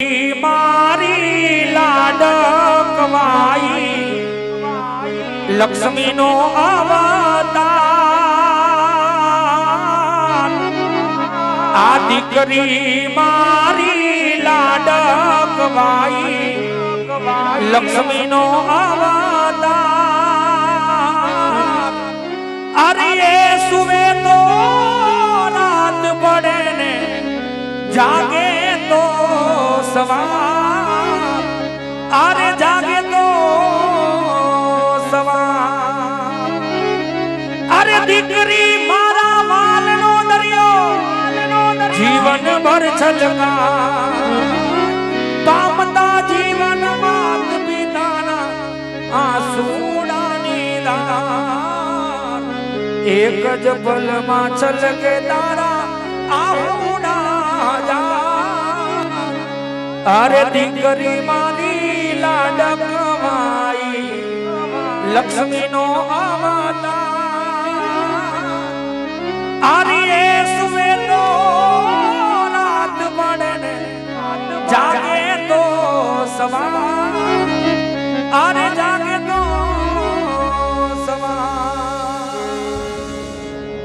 मारी लाडकवाई लक्ष्मी नो अवतार आ दीकरी मारी लाडकवाई लक्ष्मी नो अवतार अरे सुवे तो रात पड़े ने जागे तो सवार अरे जागे तो सवार अरे दीकरी मारा वाल नो दरियो जीवन भर छलका पामता जीवन मात पिताना आंसूड़ा नीलार एक ज पल मा छलके तारा आहुड़ा जा अरे दीकरी मारी लाडकवाई लक्ष्मी नो अवतार अरे